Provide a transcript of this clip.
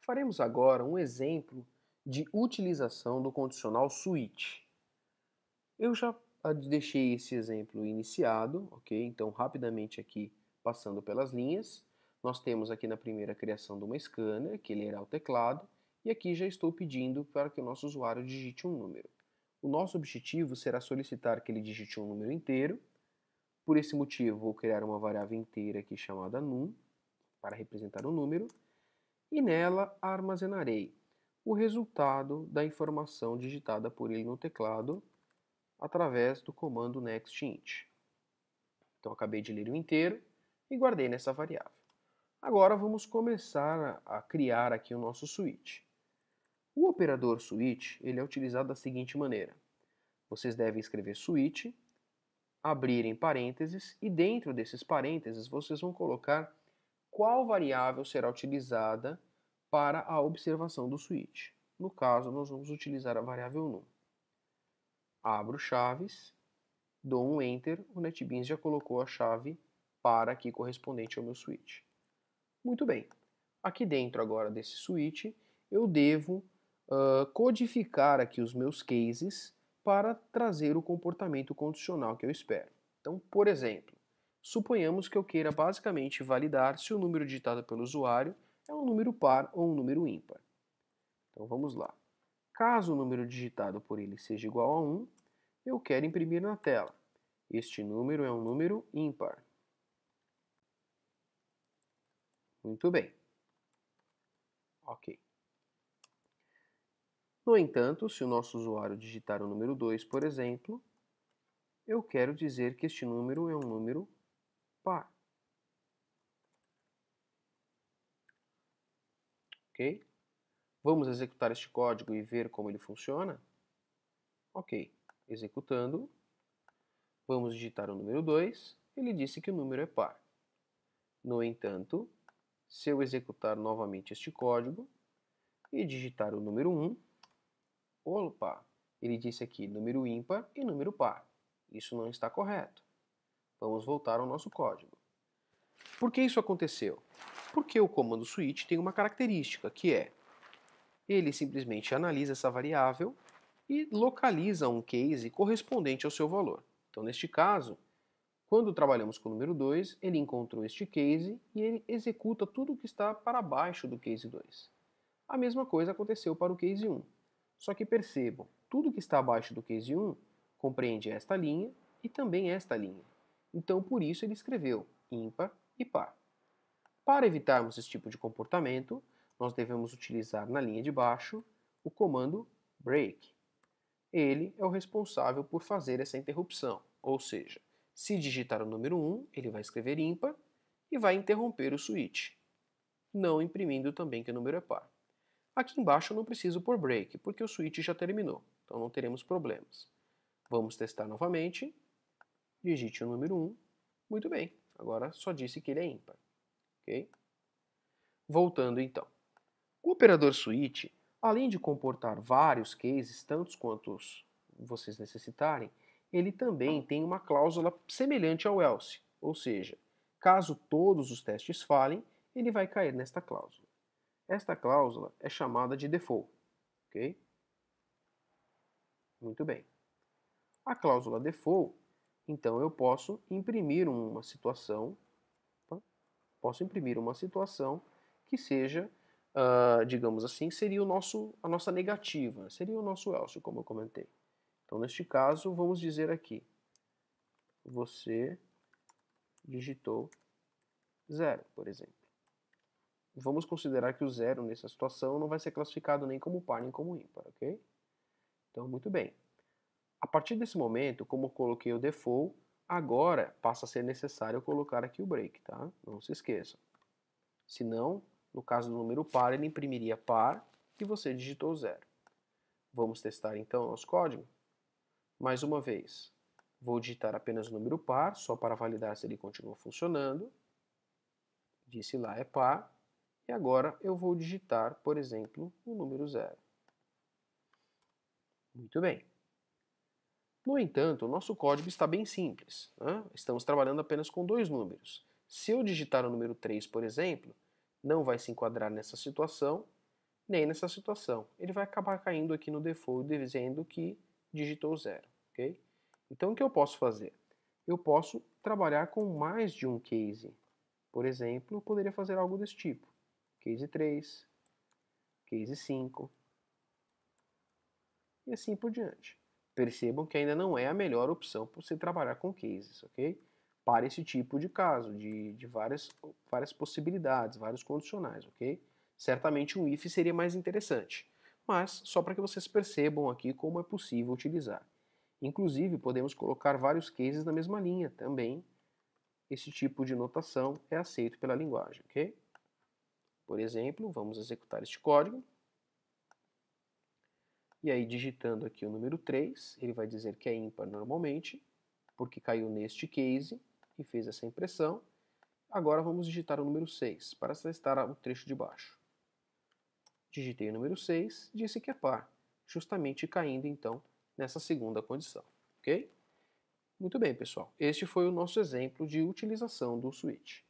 Faremos agora um exemplo de utilização do condicional switch. Eu já deixei esse exemplo iniciado, ok? Então, rapidamente aqui, passando pelas linhas, nós temos aqui na primeira a criação de uma scanner, que lerá o teclado, e aqui já estou pedindo para que o nosso usuário digite um número. O nosso objetivo será solicitar que ele digite um número inteiro. Por esse motivo, vou criar uma variável inteira aqui chamada num, para representar o número, e nela armazenarei o resultado da informação digitada por ele no teclado através do comando nextInt. Então, acabei de ler o inteiro e guardei nessa variável. Agora vamos começar a criar aqui o nosso switch. O operador switch ele é utilizado da seguinte maneira. Vocês devem escrever switch, abrir em parênteses e dentro desses parênteses vocês vão colocar qual variável será utilizada para a observação do switch. No caso, nós vamos utilizar a variável num. Abro chaves, dou um Enter, o NetBeans já colocou a chave para aqui correspondente ao meu switch. Muito bem. Aqui dentro agora desse switch, eu devo codificar aqui os meus cases para trazer o comportamento condicional que eu espero. Então, por exemplo, suponhamos que eu queira basicamente validar se o número digitado pelo usuário é um número par ou um número ímpar. Então vamos lá. Caso o número digitado por ele seja igual a 1, eu quero imprimir na tela. Este número é um número ímpar. Muito bem. Ok. No entanto, se o nosso usuário digitar o número 2, por exemplo, eu quero dizer que este número é um número par. Ok? Vamos executar este código e ver como ele funciona? Ok. Executando, vamos digitar o número 2, ele disse que o número é par. No entanto, se eu executar novamente este código e digitar o número 1, opa, ele disse aqui número ímpar e número par. Isso não está correto. Vamos voltar ao nosso código. Por que isso aconteceu? Porque o comando switch tem uma característica, que é ele simplesmente analisa essa variável e localiza um case correspondente ao seu valor. Então, neste caso, quando trabalhamos com o número 2, ele encontrou este case e ele executa tudo que está para baixo do case 2. A mesma coisa aconteceu para o case 1. Só que percebam, tudo que está abaixo do case 1 compreende esta linha e também esta linha. Então, por isso ele escreveu ímpar e par. Para evitarmos esse tipo de comportamento, nós devemos utilizar na linha de baixo o comando break. Ele é o responsável por fazer essa interrupção, ou seja, se digitar o número 1, ele vai escrever ímpar e vai interromper o switch, não imprimindo também que o número é par. Aqui embaixo eu não preciso pôr break, porque o switch já terminou, então não teremos problemas. Vamos testar novamente. Digite o número 1. Muito bem, agora só disse que ele é ímpar. Ok? Voltando então. O operador switch, além de comportar vários cases, tantos quantos vocês necessitarem, ele também tem uma cláusula semelhante ao else, ou seja, caso todos os testes falhem, ele vai cair nesta cláusula. Esta cláusula é chamada de default, ok? Muito bem. A cláusula default, então eu posso imprimir uma situação, tá? Posso imprimir uma situação que seja, digamos assim, seria a nossa negativa, seria o nosso else, como eu comentei. Então, neste caso, vamos dizer aqui, você digitou 0, por exemplo. Vamos considerar que o 0 nessa situação não vai ser classificado nem como par nem como ímpar, ok? Então, muito bem. A partir desse momento, como eu coloquei o default, agora passa a ser necessário eu colocar aqui o break, tá? Não se esqueçam. Senão, no caso do número par, ele imprimiria par e você digitou 0. Vamos testar então o nosso código? Mais uma vez, vou digitar apenas o número par, só para validar se ele continua funcionando. Disse lá é par. E agora eu vou digitar, por exemplo, o número 0. Muito bem. No entanto, o nosso código está bem simples, né? Estamos trabalhando apenas com dois números. Se eu digitar o número 3, por exemplo, não vai se enquadrar nessa situação, nem nessa situação. Ele vai acabar caindo aqui no default dizendo que digitou 0, ok? Então o que eu posso fazer? Eu posso trabalhar com mais de um case. Por exemplo, eu poderia fazer algo desse tipo. Case 3, case 5 e assim por diante. Percebam que ainda não é a melhor opção para você trabalhar com cases, ok? Para esse tipo de caso, de várias possibilidades, vários condicionais, ok? Certamente um if seria mais interessante, mas só para que vocês percebam aqui como é possível utilizar. Inclusive, podemos colocar vários cases na mesma linha também. Esse tipo de notação é aceito pela linguagem, ok? Por exemplo, vamos executar este código. E aí, digitando aqui o número 3, ele vai dizer que é ímpar normalmente, porque caiu neste case e fez essa impressão. Agora vamos digitar o número 6 para testar o trecho de baixo. Digitei o número 6, disse que é par, justamente caindo então nessa segunda condição, ok? Muito bem, pessoal. Este foi o nosso exemplo de utilização do switch.